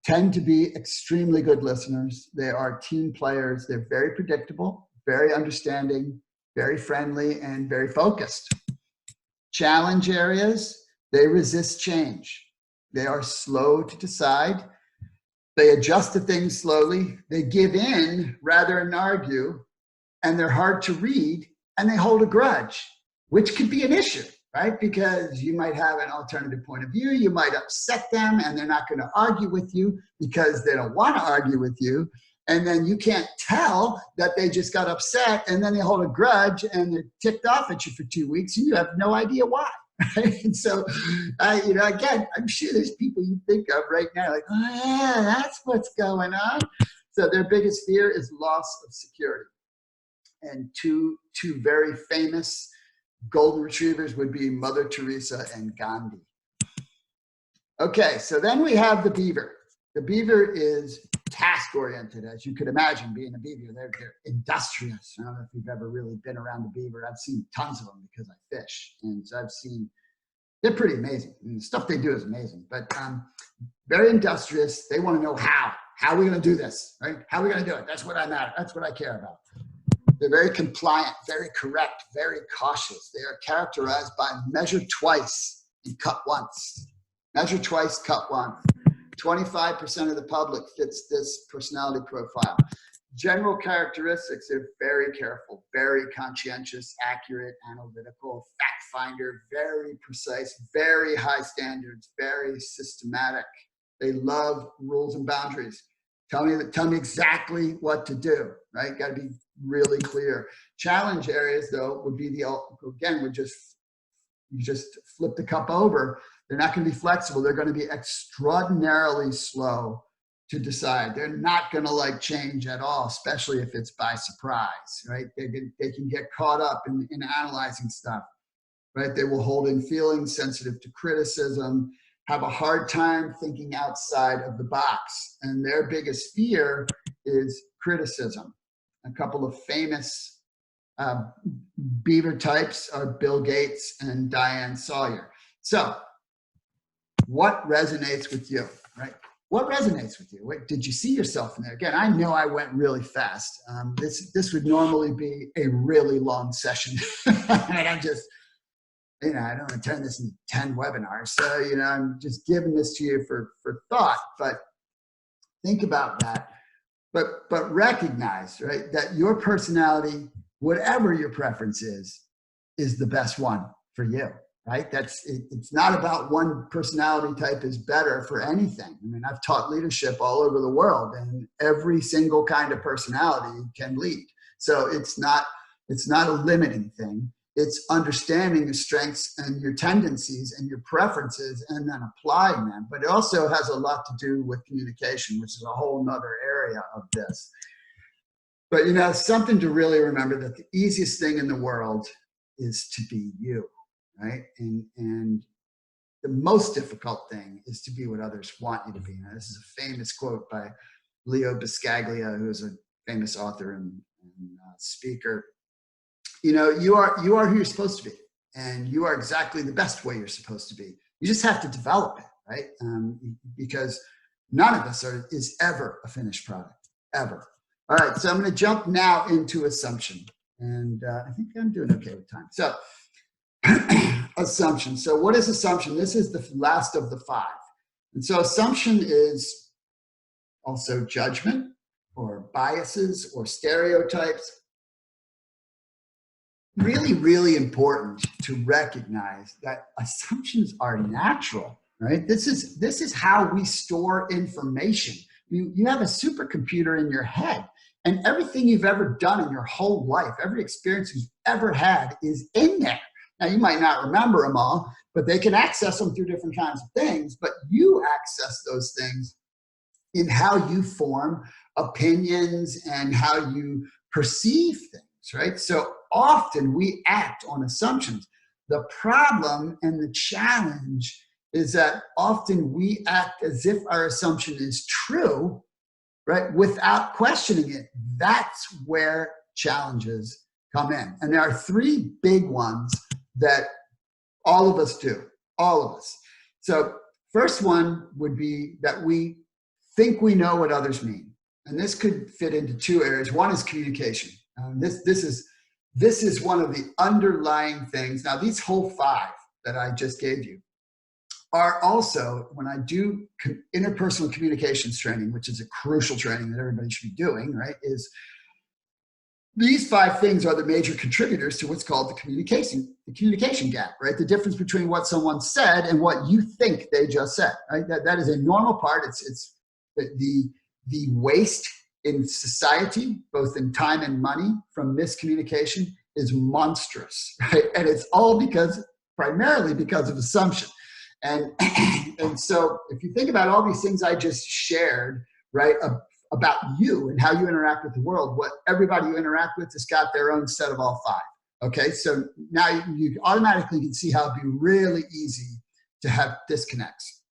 tend to be extremely good listeners. They are team players. They're very predictable, very understanding, very friendly, and very focused. Challenge areas, they resist change. They are slow to decide. They adjust to things slowly. They give in rather than argue, and they're hard to read, and they hold a grudge, which could be an issue, right? Because you might have an alternative point of view, you might upset them, and they're not going to argue with you because they don't want to argue with you. And then you can't tell that they just got upset, and then they hold a grudge and they're ticked off at you for 2 weeks, and you have no idea why. Right? And so, again, I'm sure there's people you think of right now, like, oh yeah, that's what's going on. So their biggest fear is loss of security. And two very famous golden retrievers would be Mother Teresa and Gandhi. Okay, so then we have the beaver. The beaver is task-oriented, as you could imagine, being a beaver. They're industrious. I don't know if you've ever really been around a beaver. I've seen tons of them because I fish. And so they're pretty amazing. And the stuff they do is amazing. But very industrious. They want to know how. How are we going to do this, right? How are we going to do it? That's what that's what I care about. They're very compliant, very correct, very cautious. They are characterized by measure twice and cut once. Measure twice, cut once. 25% of the public fits this personality profile. General characteristics, they're very careful, very conscientious, accurate, analytical, fact finder, very precise, very high standards, very systematic. They love rules and boundaries. Tell me exactly what to do, right? Got to be really clear. Challenge areas, though, would be you just flip the cup over. They're not going to be flexible. They're going to be extraordinarily slow to decide. They're not going to like change at all, especially if it's by surprise, right? They can get caught up in analyzing stuff, right? They will hold in feelings, sensitive to criticism, have a hard time thinking outside of the box. And their biggest fear is criticism. A couple of famous beaver types are Bill Gates and Diane Sawyer. So what resonates with you, right? What resonates with you? Did you see yourself in there? Again, I know I went really fast. This would normally be a really long session. And I'm just, I don't want to turn this into 10 webinars. So, I'm just giving this to you for thought, but think about that. But recognize, right, that your personality, whatever your preference is the best one for you, right? It's not about one personality type is better for anything. I mean, I've taught leadership all over the world, and every single kind of personality can lead. So it's not a limiting thing. It's understanding your strengths and your tendencies and your preferences and then applying them. But it also has a lot to do with communication, which is a whole nother area of this. But, something to really remember, that the easiest thing in the world is to be you, right? And the most difficult thing is to be what others want you to be. Now, this is a famous quote by Leo Buscaglia, who is a famous author and speaker. You are who you're supposed to be, and you are exactly the best way you're supposed to be. You just have to develop it, right? Because none of us is ever a finished product, ever. All right, so I'm going to jump now into assumption, and I think I'm doing okay with time. So assumption. So what is assumption? This is the last of the 5. And so assumption is also judgment or biases or stereotypes. Really, really important to recognize that assumptions are natural, right? This is how we store information. You have a supercomputer in your head, and everything you've ever done in your whole life, every experience you've ever had is in there. Now, you might not remember them all, but they can access them through different kinds of things, but you access those things in how you form opinions and how you perceive things, right? So often we act on assumptions. The problem and the challenge is that often we act as if our assumption is true, right, without questioning it. That's where challenges come in. And there are 3 big ones that all of us do, all of us. So first one would be that we think we know what others mean. And this could fit into 2 areas. One is communication. This is one of the underlying things. Now, these whole 5 that I just gave you are also, when I do interpersonal communications training, which is a crucial training that everybody should be doing, right, is these 5 things are the major contributors to what's called the communication gap, right? The difference between what someone said and what you think they just said, right? That is a normal part. It's the waste in society, both in time and money, from miscommunication is monstrous, right? And it's all primarily because of assumption. And, and so if you think about all these things I just shared, right, about you and how you interact with the world, what everybody you interact with has got their own set of all 5. Okay, so now you automatically can see how it'd be really easy to have disconnects.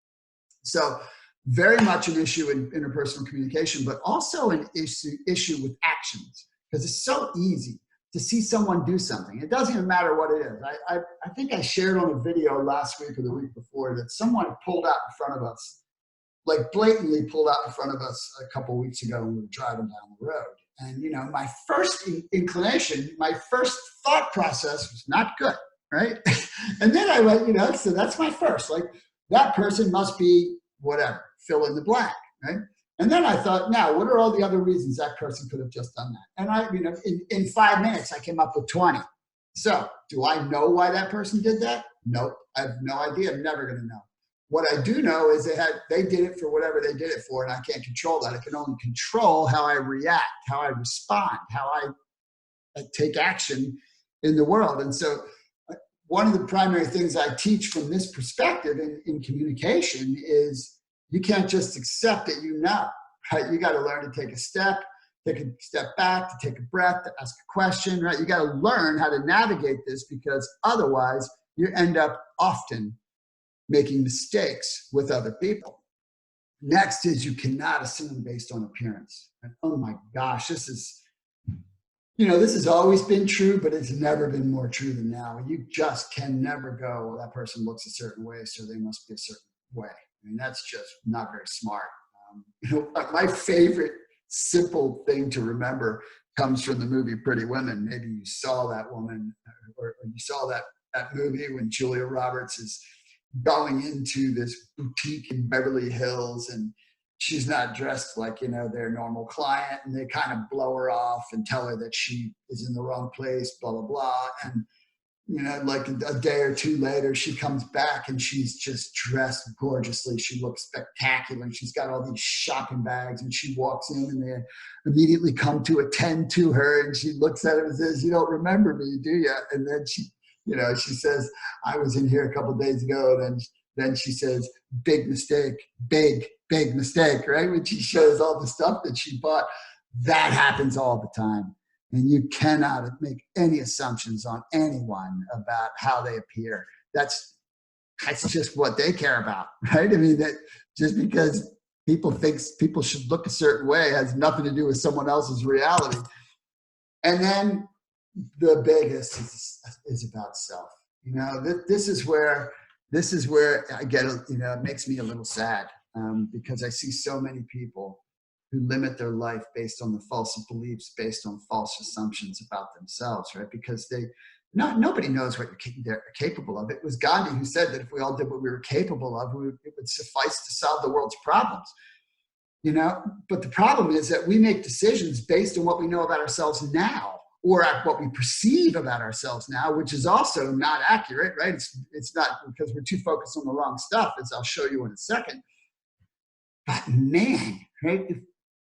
So very much an issue in interpersonal communication, but also an issue with actions, because it's so easy to see someone do something. It doesn't even matter what it is. I think I shared on a video last week or the week before that someone pulled out in front of us, like blatantly pulled out in front of us a couple of weeks ago when we were driving down the road. And, you know, my first inclination, my first thought process was not good, right? And then I went, you know, so that's my first, like, that person must be whatever, fill in the blank, right? And then I thought, now, what are all the other reasons that person could have just done that? And I, you know, in 5 minutes, I came up with 20. So do I know why that person did that? Nope, I have no idea. I'm never going to know. What I do know is they did it for whatever they did it for, and I can't control that. I can only control how I react, how I respond, how I take action in the world. And so one of the primary things I teach from this perspective in communication is you can't just accept that you know, right? You got to learn to take a step back, to take a breath, to ask a question, right? You got to learn how to navigate this, because otherwise you end up often making mistakes with other people. Next is you cannot assume based on appearance. And oh my gosh, this has always been true, but it's never been more true than now. You just can never go, well, that person looks a certain way, so they must be a certain way. I mean, that's just not very smart. My favorite simple thing to remember comes from the movie Pretty Women. Maybe you saw that woman, or you saw that movie when Julia Roberts is going into this boutique in Beverly Hills, and she's not dressed like, their normal client, and they kind of blow her off and tell her that she is in the wrong place, blah, blah, blah. And, like a day or two later, she comes back and she's just dressed gorgeously. She looks spectacular. She's got all these shopping bags, and she walks in and they immediately come to attend to her, and she looks at him and says, "You don't remember me, do you?" And then she says, "I was in here a couple of days ago." And then she says, "Big mistake, big mistake," right? When she shows all the stuff that she bought. That happens all the time. And you cannot make any assumptions on anyone about how they appear. That's just what they care about, right? I mean, that just because people think people should look a certain way has nothing to do with someone else's reality. And then the biggest is about self. This is where I get, it makes me a little sad, because I see so many people who limit their life based on the false beliefs, based on false assumptions about themselves, right? Because nobody knows what they're capable of. It was Gandhi who said that if we all did what we were capable of, it would suffice to solve the world's problems. But the problem is that we make decisions based on what we know about ourselves now, or at what we perceive about ourselves now, which is also not accurate, right? It's not, because we're too focused on the wrong stuff, as I'll show you in a second. But man, right?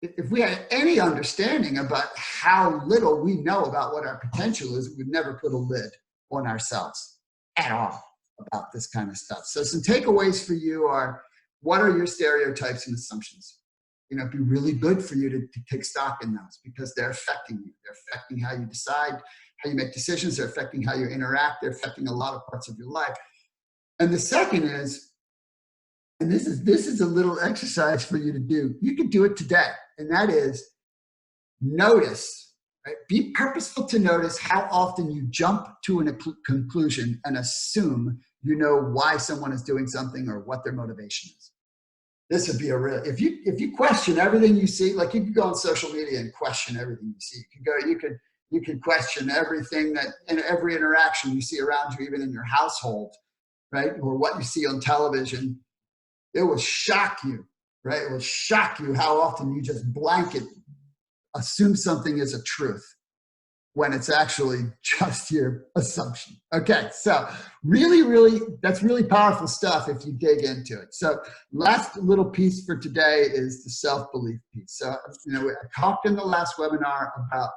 If we had any understanding about how little we know about what our potential is, we'd never put a lid on ourselves at all about this kind of stuff. So some takeaways for you are, what are your stereotypes and assumptions? It'd be really good for you to take stock in those, because they're affecting you. They're affecting how you decide, how you make decisions. They're affecting how you interact. They're affecting a lot of parts of your life. And the second is, and this is a little exercise for you to do. You can do it today. And that is notice, right? Be purposeful to notice how often you jump to a conclusion and assume you know why someone is doing something or what their motivation is. This would be if you question everything you see, like you could go on social media and question everything you see. You could question everything that in every interaction you see around you, even in your household, right? Or what you see on television. It will shock you, right? It will shock you how often you just blanket assume something is a truth. when it's actually just your assumption. Okay, so really, that's really powerful stuff if you dig into it. So last little piece for today is the self-belief piece. So, I talked in the last webinar about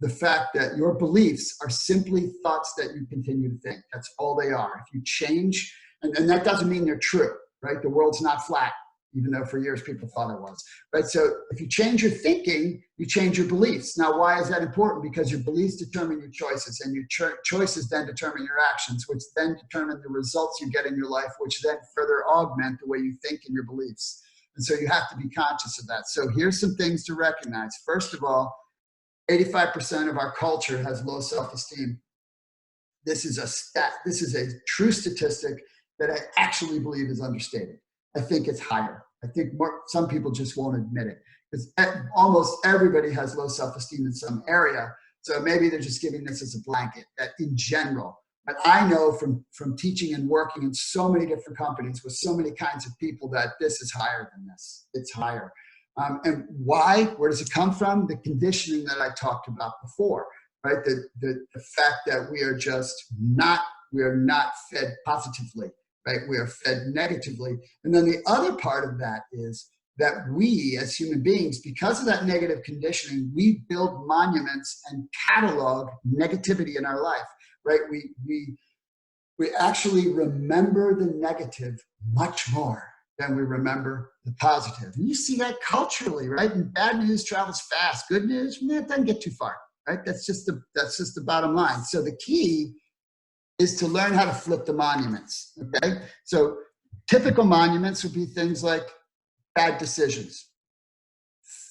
the fact that your beliefs are simply thoughts that you continue to think. That's all they are. If you change, and that doesn't mean they're true, right? The world's not flat, even though for years people thought it was, right? So if you change your thinking, you change your beliefs. Now, why is that important? Because your beliefs determine your choices, and your choices then determine your actions, which then determine the results you get in your life, which then further augment the way you think and your beliefs. And so you have to be conscious of that. So here's some things to recognize. First of all, 85% of our culture has low self-esteem. This is a true statistic that I actually believe is understated. I think it's higher. I think some people just won't admit it, because almost everybody has low self-esteem in some area. So maybe they're just giving this as a blanket in general. But I know from teaching and working in so many different companies with so many kinds of people that this is higher than this. It's higher. And why? Where does it come from? The conditioning that I talked about before, right? The fact that we are not fed positively, right? We are fed negatively. And then the other part of that is that we as human beings, because of that negative conditioning, we build monuments and catalog negativity in our life, right? We actually remember the negative much more than we remember the positive. And you see that culturally, right? And bad news travels fast. Good news, it doesn't get too far, right? That's just the bottom line. So the key is to learn how to flip the monuments, okay? So typical monuments would be things like bad decisions,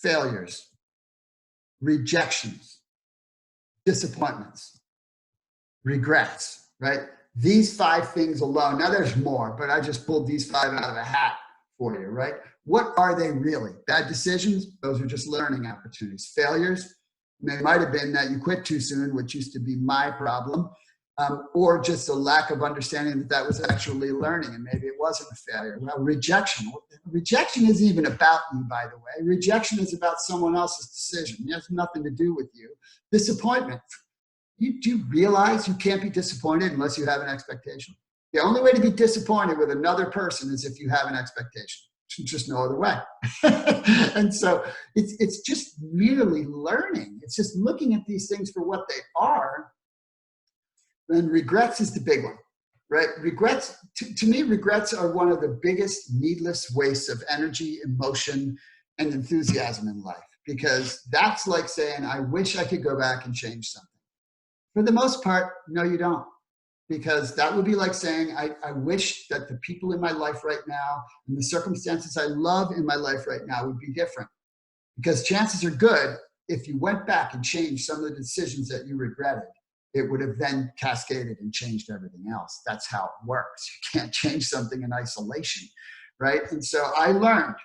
failures, rejections, disappointments, regrets, right? These 5 things alone. Now there's more, but I just pulled these 5 out of a hat for you, right? What are they really? Bad decisions, those are just learning opportunities. Failures, they might have been that you quit too soon, which used to be my problem, or just a lack of understanding that was actually learning, and maybe it wasn't a failure. Well, rejection isn't even about you, by the way. Rejection is about someone else's decision. It has nothing to do with you. Disappointment. Do you realize you can't be disappointed unless you have an expectation? The only way to be disappointed with another person is if you have an expectation. There's just no other way. And so it's just merely learning. It's just looking at these things for what they are. And regrets is the big one, right? Regrets, to me, regrets are one of the biggest needless wastes of energy, emotion, and enthusiasm in life, because that's like saying, I wish I could go back and change something. For the most part, no, you don't. Because that would be like saying, I wish that the people in my life right now and the circumstances I love in my life right now would be different. Because chances are good, if you went back and changed some of the decisions that you regretted, it would have then cascaded and changed everything else. That's how it works. You can't change something in isolation, right? And so I learned,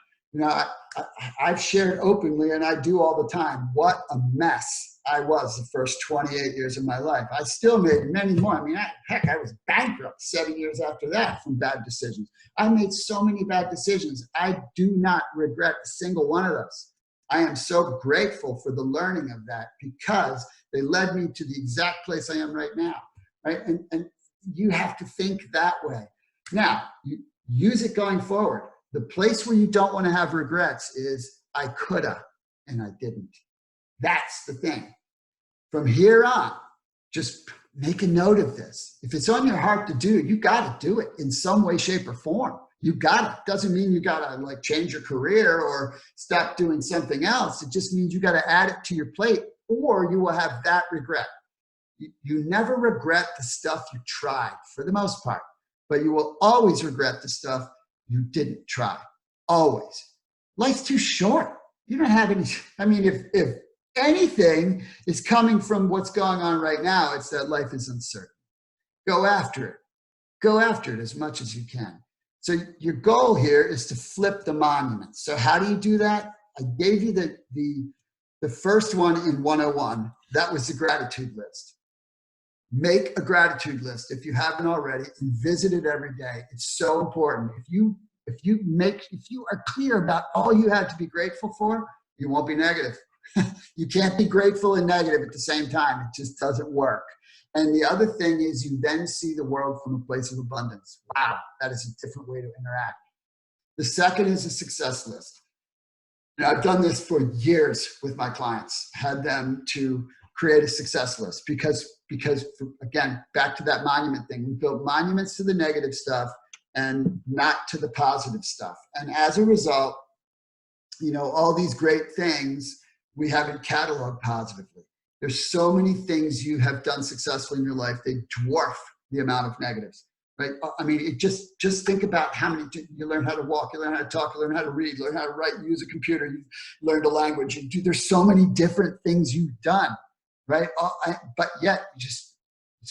I've shared openly, and I do all the time, what a mess I was the first 28 years of my life. I still made many more. I mean, I was bankrupt 7 years after that from bad decisions. I made so many bad decisions. I do not regret a single one of those. I am so grateful for the learning of that, because they led me to the exact place I am right now, right? And you have to think that way. Now, you use it going forward. The place where you don't want to have regrets is, I coulda and I didn't. That's the thing. From here on, just make a note of this. If it's on your heart to do, you got to do it in some way, shape, or form. You got it. Doesn't mean you got to like change your career or stop doing something else. It just means you got to add it to your plate, or you will have that regret. You never regret the stuff you tried, for the most part, but you will always regret the stuff you didn't try. Always. Life's too short. You don't have any. I mean, if anything is coming from what's going on right now, it's that life is uncertain. Go after it. Go after it as much as you can. So your goal here is to flip the monument. So how do you do that? I gave you the first one in 101. That was the gratitude list. Make a gratitude list if you haven't already, and visit it every day. It's so important. If you are clear about all you have to be grateful for, you won't be negative. You can't be grateful and negative at the same time. It just doesn't work. And the other thing is you then see the world from a place of abundance. Wow, that is a different way to interact. The second is a success list. I've done this for years with my clients, had them to create a success list because again, back to that monument thing, we built monuments to the negative stuff and not to the positive stuff. And as a result, all these great things we haven't cataloged positively. There's so many things you have done successfully in your life, they dwarf the amount of negatives. Right? I mean, just think about how many, you learn how to walk, you learn how to talk, you learn how to read, learn how to write, use a computer, you learned a language. There's so many different things you've done, right? But yet, you just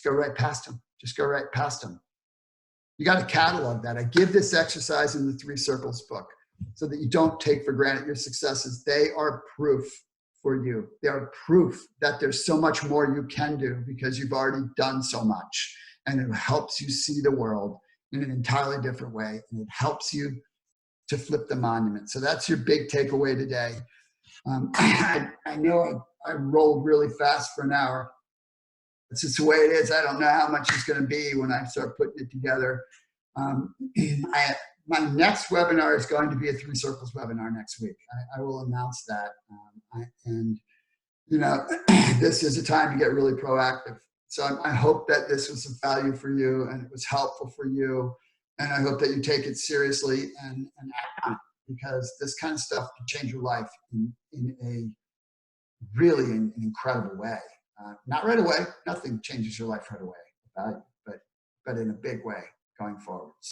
go right past them. Just go right past them. You got to catalog that. I give this exercise in the 3 Circles book so that you don't take for granted your successes. They are proof for you. They are proof that there's so much more you can do because you've already done so much. And it helps you see the world in an entirely different way. And it helps you to flip the monument. So that's your big takeaway today. I know I rolled really fast for an hour. It's just the way it is. I don't know how much it's going to be when I start putting it together. My next webinar is going to be a 3 Circles webinar next week. I will announce that. This is a time to get really proactive. So I hope that this was of value for you and it was helpful for you. And I hope that you take it seriously and act on it, because this kind of stuff can change your life in a really an incredible way. Not right away. Nothing changes your life right away, but in a big way going forward.